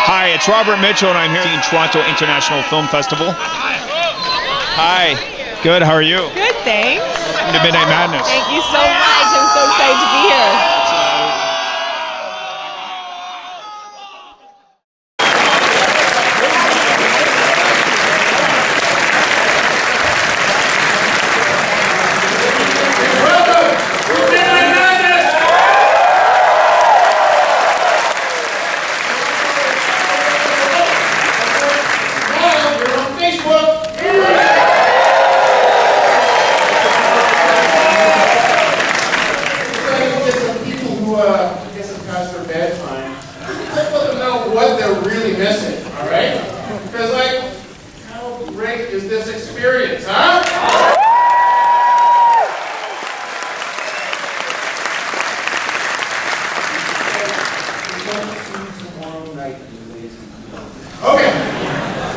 Hi, it's Robert Mitchell, and I'm here at the Toronto International Film Festival. Hi. Good, how are you? Good, thanks. Welcome to Midnight Madness. Thank you so much. I'm so excited to be here. What they're really missing, all right? Because, like, how great is this experience, huh? Tomorrow night, okay.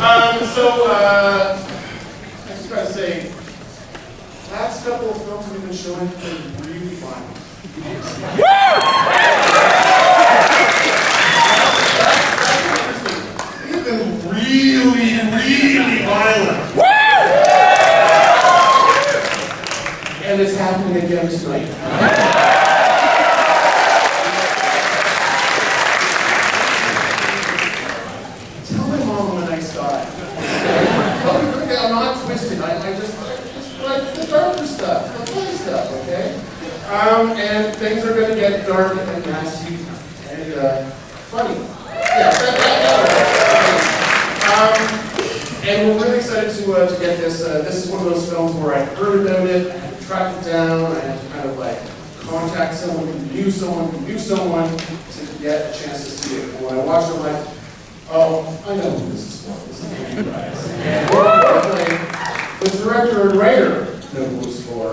I just gotta say, last couple of films we've been showing have been really fun. Really violent. Woo! And it's happening again tonight. Tell my mom I'm a nice guy. I'm not twisted. I just like the darker stuff, the funny stuff, okay? And things are going to get dark and nasty and funny. Yeah, and we're really excited to get this. This is one of those films where I heard about it, I had to track it down, I had to kind of like contact someone who knew someone to get a chance to see it. And when I watched it, I'm like, oh, I know who this is for. This is for you guys. And the director and writer know who it's for.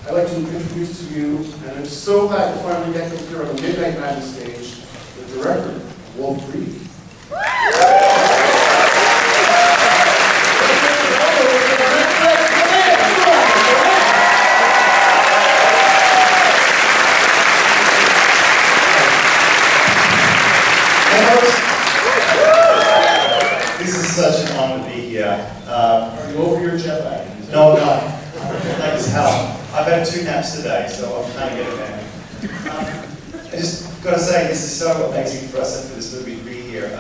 I'd like to introduce to you, and I'm so glad to finally get to hear on the Midnight Madness stage, the director, Wolf Reed. This is such an honor to be here. Are you over your jet lag? No, like as hell. I've had 2 naps today, so I'm trying to get it back. I just got to say, this is so amazing for us and for this movie to be here.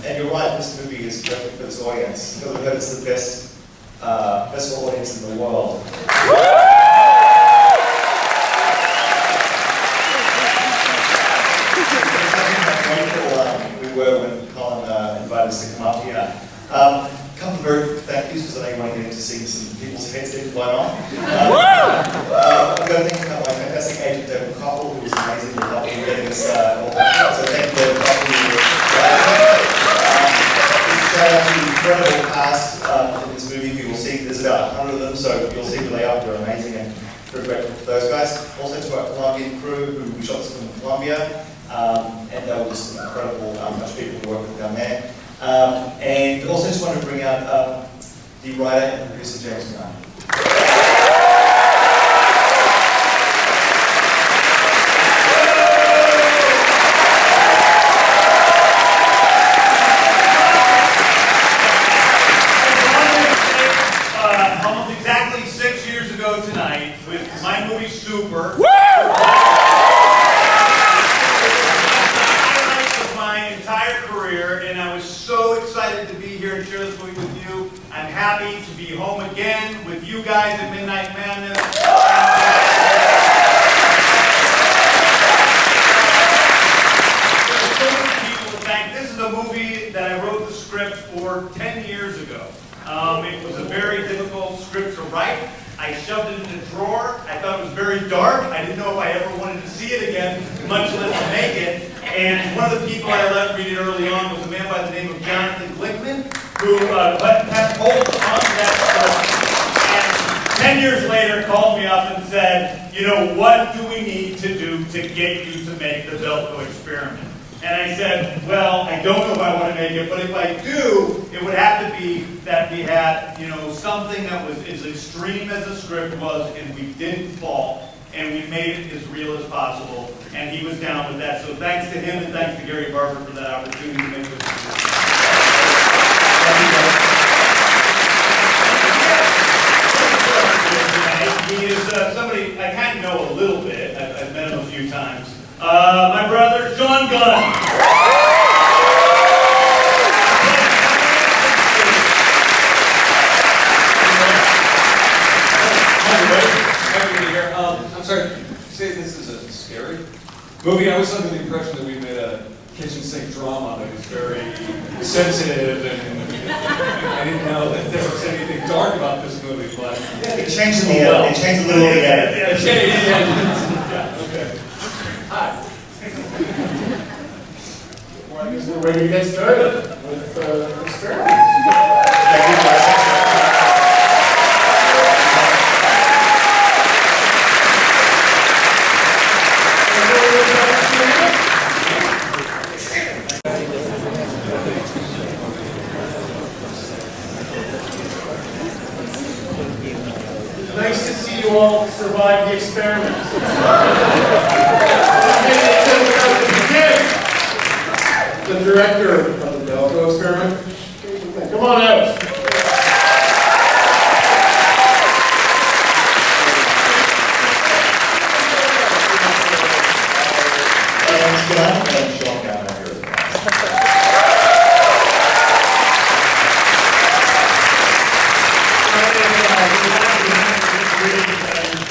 And you're right, this movie is perfect for this audience. You've heard it's the best audience in the world. We were when Colin invited us to come up here. A couple of very quick thank yous, because I know you want to get into seeing some people's heads get blown off. I've got to thank my fantastic agent David Koppel, who was amazing with helping me getting this all done. So thank you, David Koppel. Shout out to the incredible cast in this movie. You will see there's about 100 of them, so you'll see the layout. They're amazing, and we're grateful for those guys. Also to our Colombian crew who shot this from Colombia. And they were just an incredible bunch of people who work with down there. And also just wanted to bring out the writer and producer James Gunn. Almost exactly 6 years ago tonight, with my movie Super. And I was so excited to be here and share this movie with you. I'm happy to be home again with you guys at Midnight Madness. There's so many people to thank. This is a movie that I wrote the script for 10 years ago. It was a very difficult script to write. I shoved it in a drawer. I thought it was very dark. I didn't know if I ever wanted to see it again, much less make it. And one of the people I let read it early on was a man by the name of Jonathan Glickman, who had hold on to that script. And 10 years later called me up and said, you know, what do we need to do to get you to make the BELKO Experiment? And I said, well, I don't know if I want to make it, but if I do, it would have to be that we had, you know, something that was as extreme as the script was, and we didn't fall. and we made it as real as possible, and he was down with that. So thanks to him and thanks to Gary Barber for that opportunity to make this. He is somebody I kind of know a little bit. I've met him a few times. My brother, Sean Gunn. Happy to be here. I'm sorry, you say this is a scary movie? I was under the impression that we made a kitchen sink drama that was very sensitive, and I didn't know that there was anything dark about this movie, but... It changed in the end. It changed a little in the end. Yeah, okay. Hi. Well, I guess we're ready to get started with experiments. Nice to see you all survive the experiment. The director of the BELKO experiment, come on out. James Gunn and Sean Gunn are here as well.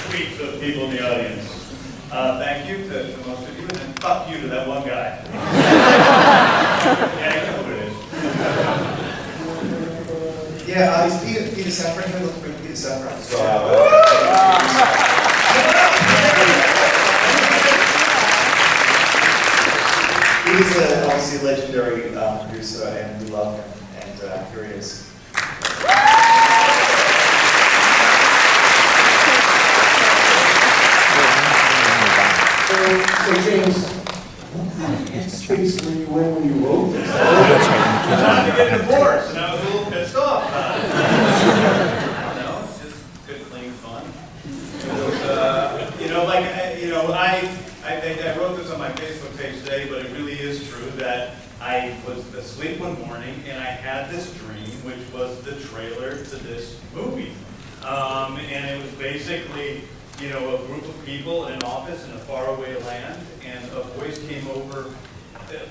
Tweets of people in the audience. Thank you to most of you, and then fuck you to that one guy. Yeah, you know who it is. Yeah, is Peter Safran here? Let's bring Peter Safran. He's obviously a legendary producer, and we love him, and here he is. So James, what space were you in when you wrote this? I wanted to get divorced, and I was a little pissed off. I don't know, it's just good, clean fun. It was, I wrote this on my Facebook page today, but it really is true that I was asleep one morning and I had this dream, which was the trailer to this movie. And it was basically, a group of people in an office in a faraway land, and a voice came over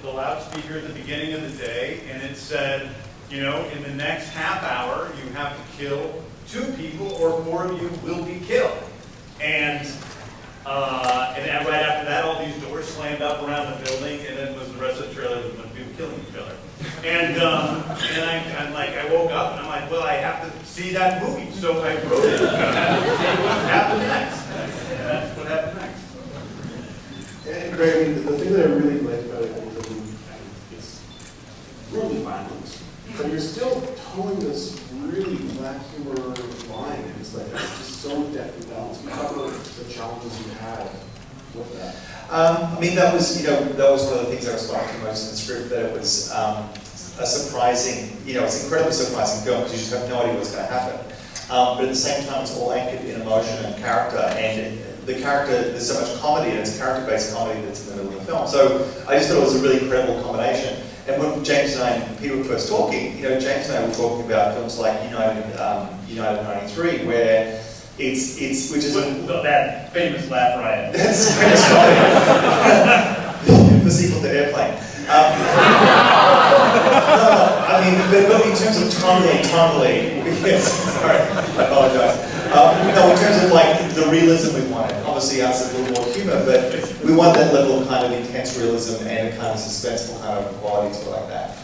the loudspeaker at the beginning of the day, and it said, in the next half hour, you have to kill 2 people or 4 of you will be killed. And right after that, all these doors slammed up around the building, and then the rest of the trailer was a bunch of people killing each other. And I woke up and I'm like, well, I have to see that movie, so I wrote it. And what happened next? And that's what happened next. And Greg, the thing that I really liked about it is that it's really violent, but you're still towing this really black humor line, and it's just so deftly balanced. You talk about the challenges you had with that. That was one of the things I responded to most in the script, that it was a surprising, it's an incredibly surprising film because you just have no idea what's going to happen. But at the same time, it's all anchored in emotion and character, and the character, there's so much comedy, and it's a character-based comedy that's in the middle of the film. So I just thought it was a really incredible combination. And when James and I and Peter were first talking, James and I were talking about films like United 93, where it's which is that famous laugh riot. That's famous comedy. The sequel to Airplane. But in terms of tonally, yes, sorry, I apologize. In terms of the realism we wanted, obviously adds a little more humor, but we want that level of kind of intense realism and a kind of suspenseful kind of quality to it like that.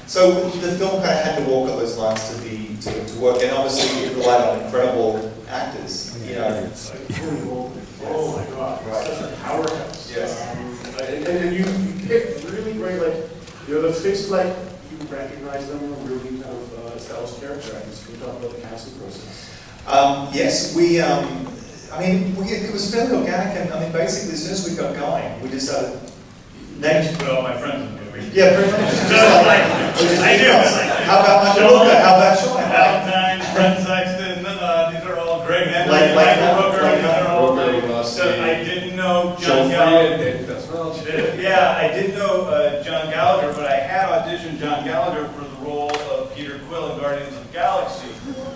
So the film kind of had to walk up those lines to work, and obviously it relied on incredible actors. Oh my God, Right. such a powerhouse. Yes. And you picked really great, the faces you recognize them, really kind of established character actors. Can you talk about the casting process? Yes, it was fairly organic, and basically as soon as we got going, we just started naming. Put all my friends in the movie. Yeah, pretty much. I do. How about Michael Luca? How about Sean? Valentine, Brent Sexton, these are all Greg McLean, Like Michael Hooker, these are all Roger, Russ, know Joe John Fried, Gallagher. David Welch. Yeah, I did know John Gallagher, but I had auditioned John Gallagher for the role of Peter Quill in Guardians of the Galaxy.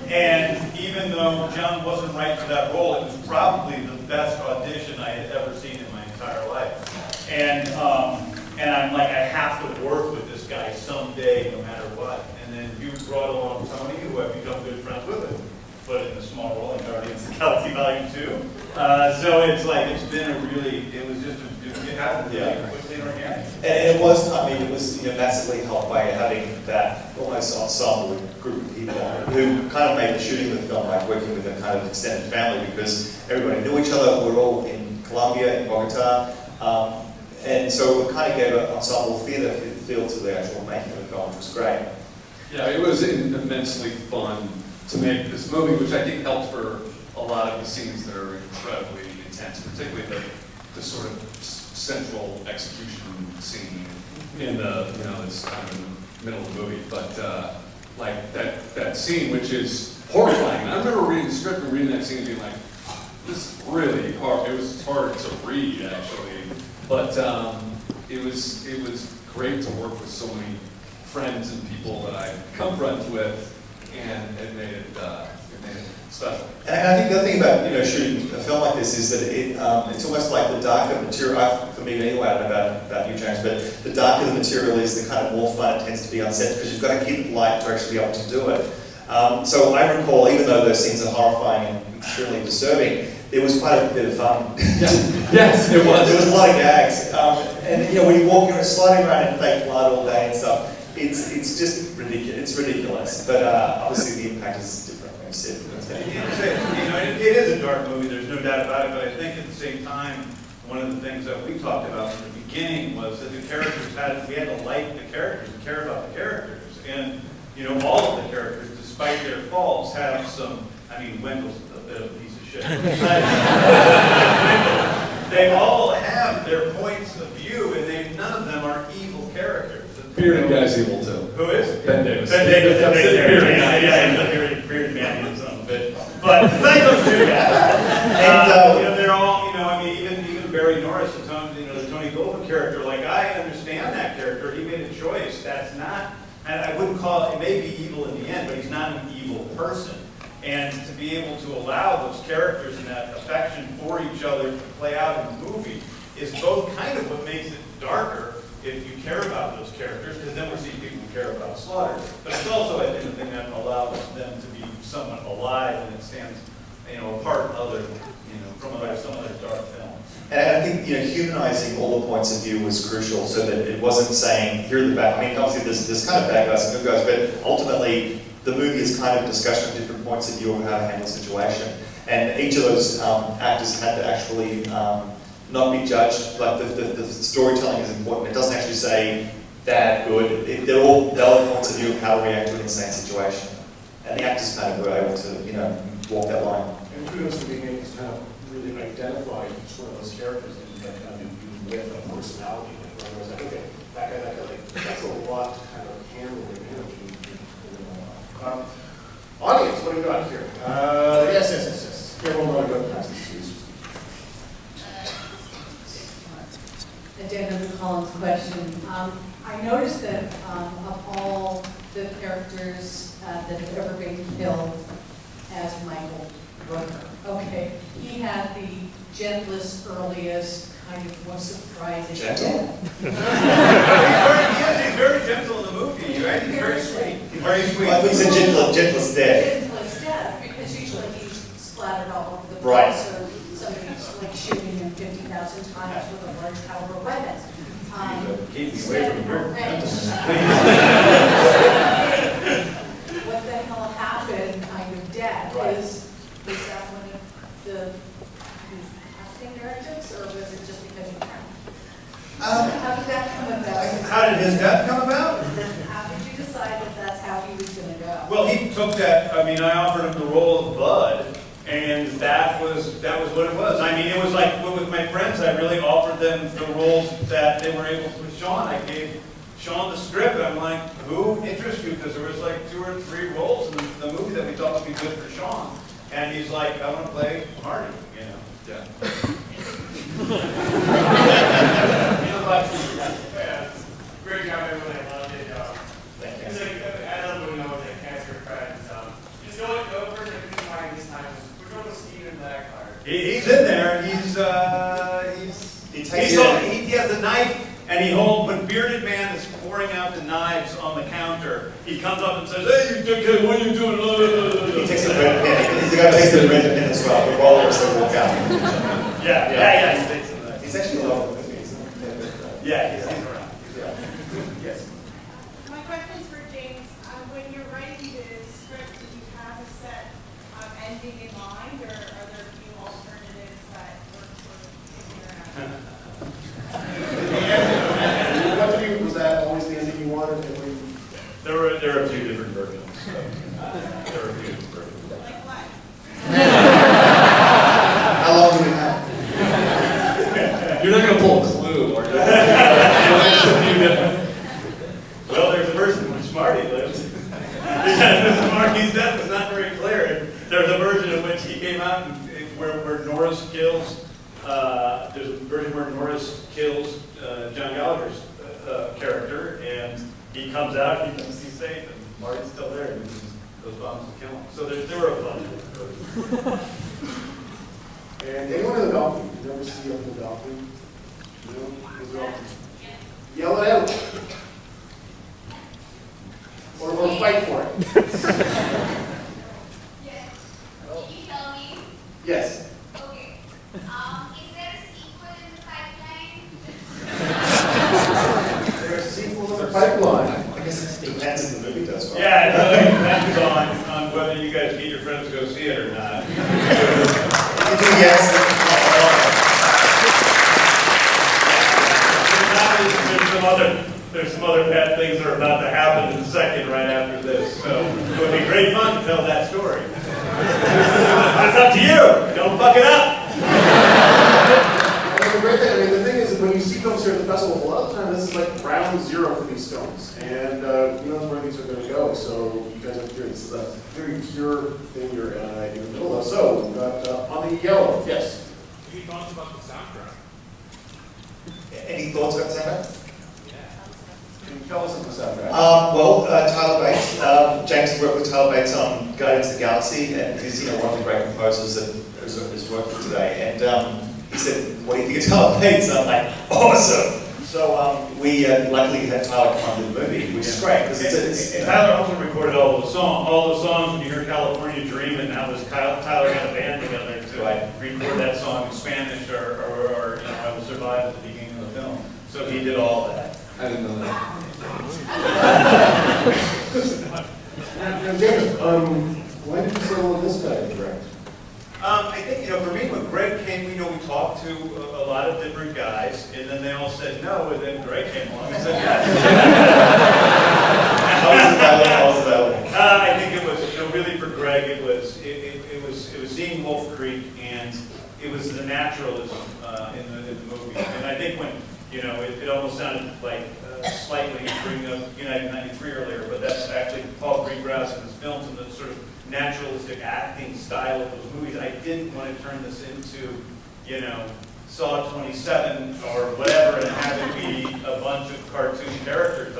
And even though John wasn't right for that role, it was probably the best audition I had ever seen in my entire life. And I'm like, I have to work with this guy someday, no matter what. And then you brought along Tony, who I've become good friends with, and put in a small role in Guardians of the Galaxy Volume 2. So it's like, it's been a really, it was just, it happened really quickly and organic. And it was, I mean, it was, massively helped by having that almost ensemble group of people who kind of made the shooting of the film like working with a kind of extended family, because everybody knew each other. We were all in Colombia, in Bogota, and so it kind of gave an ensemble theater feel to the actual making of the film, which was great. Yeah, it was immensely fun to make this movie, which I think helped for a lot of the scenes that are incredibly intense, particularly the sort of central execution scene in the, it's kind of in the middle of the movie, but like that scene, which is horrifying. And I remember reading the script and reading that scene and being like, this is really hard. It was hard to read, actually, but it was great to work with so many friends and people that I've come friends with, and it made it special. And I think the other thing about shooting a film like this is that it's almost like the darker material, for me anyway, I don't know about you, James, but the darker the material is, the kind of more fun it tends to be on set, because you've got to keep it light to actually be able to do it. So I recall, even though those scenes are horrifying and extremely disturbing, there was quite a bit of fun. Yes, it was. There was a lot of gags. And when you walk, you're sliding around in fake blood all day and stuff. It's just ridiculous. It's ridiculous. But obviously the impact is different when you see it. It is a dark movie, there's no doubt about it, but I think at the same time, one of the things that we talked about from the beginning was that the characters we had to like the characters, and care about the characters. And, all of the characters, despite their faults, have some, Wendell's a bit of a piece of shit. They all have their points of view, and none of them are evil characters. Bearded guy's evil too. Who is? Ben Davis. Ben Davis. Bearded guy. Yeah, bearded man in some bit. But thank those two guys. They're all, even Barry Norris, the Tony Goldwyn character, like, I understand that character. He made a choice. That's not, and I wouldn't call it, it may be evil in the end, but he's not an evil person. And to be able to allow those characters and that affection for each other to play out in the movie is both kind of what makes it darker, if you care about those characters, because then we're seeing people who care about Slaughter. But it's also, I think, the thing that allows them to be somewhat alive, and it stands, apart from some other dark films. And I think, humanizing all the points of view was crucial, so that it wasn't saying, here are the bad, obviously there's kind of bad guys and good guys, but ultimately the movie is kind of a discussion of different points of view of how to handle a situation. And each of those actors had to actually not be judged. Like the storytelling is important. It doesn't actually say bad, good. They're all valid points of view of how to react to an insane situation. And the actors kind of were able to, walk that line. And kudos to being able to kind of really identify each one of those characters that you had kind of with a personality. Like, I was like, okay, that guy, that's a lot to kind of handle and manage. Audience, what do we got here? Yes. Here, we'll go past this. Addendum to Colin's question. I noticed that of all the characters that have ever been killed as Michael Rooker, okay, he had the gentlest, earliest, kind of most surprising Gentle? He's very gentle in the movie, right? He's very sweet. Very sweet. I think he's a gentlest death. Gentlest death, because usually he's splattered all over the place, Right. or somebody's like shooting him 50,000 times with a large caliber weapon. Keep me away from her. What the hell happened, kind of death? Right. Was that one of the casting directives, or was it just because you can? How did that come about? How did his death come about? How did you decide that that's how he was going to go? Well, he took that. I offered him the role of Bud, and that was what it was. It was like with my friends. I really offered them the roles that they were able to. With Sean, I gave Sean the script, and I'm like, who interests you? Because there was like 2 or 3 roles in the movie that we thought would be good for Sean, and he's like, I want to play Marty. Yeah. Great job, everyone. I loved it. Thank you. I love when we know that cancer friends. Just the only person that couldn't find this time was we're going to Steven Blackheart. He's in there. He has a knife, and he holds. When bearded man is pouring out the knives on the counter, he comes up and says, "Hey, you dickhead, what are you doing?" He takes the red pen. He's the guy who takes the red pen as well. The rollers that walk out. Yeah. He takes the knife. He's actually a lot of movies. Yeah, he's around. Yes. My question is for James. When you're writing the script, do you have a set ending in mind, or are there a few alternatives that work for figuring out? What do you, was that always the ending you wanted? There are a few different versions. There are a few different versions. Like what? How long do we have? You're not going to pull a clue, are you? Well, there's a version in which Marty lives. Because Marty's death was not very clear. There's a version in which he came out and where Norris kills. There's a version where Norris kills John Gallagher's character, and he comes out, he thinks he's safe, and Marty's still there. And those bombs will kill him. So there were a bunch of versions. And anyone in the balcony? You never see up in the balcony? You know, in the balcony. Yell it out. Or fight for it. Yes. Can you tell me? Yes. Okay. Is there a sequel in the pipeline? There's a sequel in the pipeline. I guess it depends if the movie does well. Yeah, it really depends on whether you guys get your friends to go see it or not. You do yes. There's some other bad things that are about to happen in a second right after this. So it would be great fun to tell that story. But it's up to you. Don't fuck it up. The great thing, I mean, the thing is, when you see films here at the festival, a lot of the time this is like ground zero for these films. And you know where these are going to go. So you guys are here. This is a very pure thing you're in the middle of. So we've got on the yellow, yes. Any thoughts about the soundtrack? Any thoughts about the soundtrack? Can you tell us about the soundtrack? Tyler Bates. James worked with Tyler Bates on Guardians of the Galaxy, and he's one of the great composers that is working today. And he said, "What do you think of Tyler Bates?" And I'm like, "Awesome!" So we luckily had Tyler come on to the movie, which is great because And Tyler also recorded all the songs. When you hear California Dreamin', that was Tyler got a band together to record that song in Spanish or I Will Survive at the beginning of the film. So he did all that. I didn't know that. Now, James, why did you settle on this guy to direct? I think, for me, when Greg came, we talked to a lot of different guys, and then they all said no, and then Greg came along and said yes. How was it available? I think it was, really for Greg, it was seeing Wolf Creek, and it was the naturalism in the movie. And I think when, it almost sounded like slightly bringing up United 93 earlier, but that's actually Paul Greengrass and his films and the sort of naturalistic acting style of those movies. I didn't want to turn this into, Saw 27 or whatever and have it be a bunch of cartoon characters.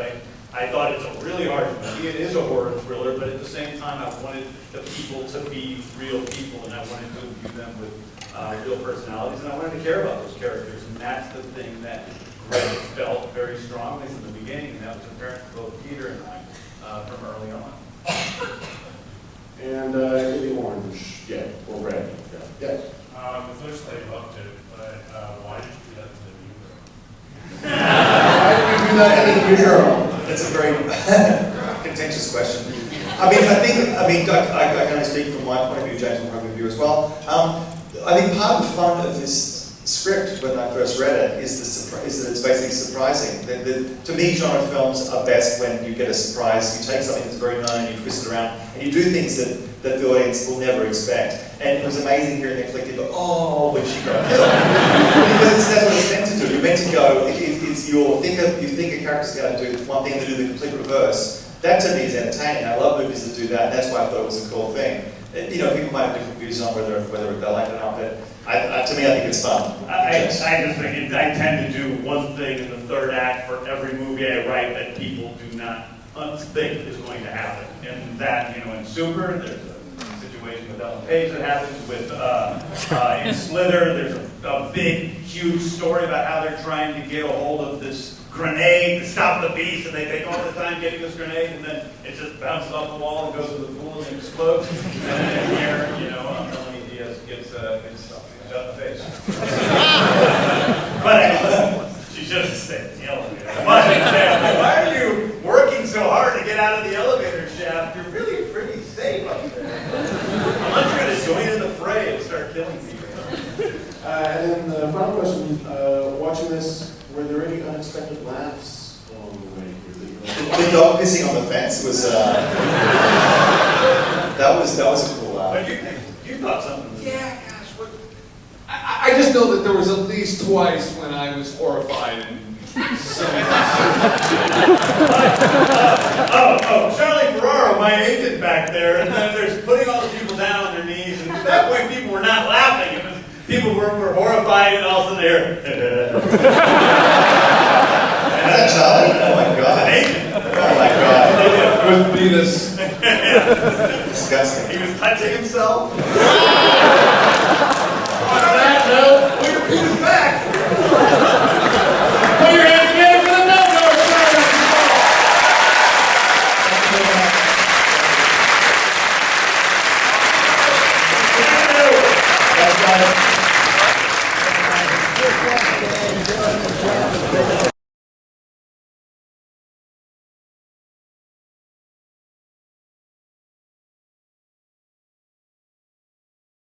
I thought it's a really hard movie. It is a horror thriller, but at the same time, I wanted the people to be real people, and I wanted to imbue them with real personalities, and I wanted to care about those characters, and that's the thing that Greg felt very strongly from the beginning, and that was apparent to both Peter and I from early on. And the orange, or red, yeah. The first I loved it, but why did you do that to the new girl? Why did you do that to the new girl? That's a very contentious question. I can only speak from my point of view, James' point of view as well. I think part of the fun of this script when I first read it is that it's basically surprising. To me, genre films are best when you get a surprise. You take something that's very known, you twist it around, and you do things that the audience will never expect. And it was amazing hearing the collective go, "Oh, when she got killed." Because that's what it's meant to do. You're meant to go, if you think a character's going to do one thing and they do the complete reverse, that to me is entertaining. I love movies that do that, and that's why I thought it was a cool thing. People might have different views on whether they like it or not, but To me, I think it's fun. I just think I tend to do one thing in the third act for every movie I write that people do not think is going to happen. And that, in Super, there's a situation with Ellen Page that happens. With in Slither, there's a big, huge story about how they're trying to get a hold of this grenade to stop the beast, and they take all the time getting this grenade, and then it just bounces off the wall and goes to the pool and explodes. And then here, Melanie Diaz gets shot in the face. But anyway, she should have stayed in the elevator. Why are you working so hard to get out of the elevator shaft? You're really pretty safe up there. Unless you're going to join in the fray and start killing people. And then the final question, watching this, were there any unexpected laughs along the way? The dog pissing on the fence was that was a cool laugh. But you thought something was I just know that there was at least twice when I was horrified and Charlie Ferraro, my agent back there, and then there's putting all the people down on their knees, and at that point people were not laughing. It was people were horrified, and all of a sudden they're Is that Charlie? Oh my god. an agent. Oh my god. it was Venus. Disgusting. He was touching himself.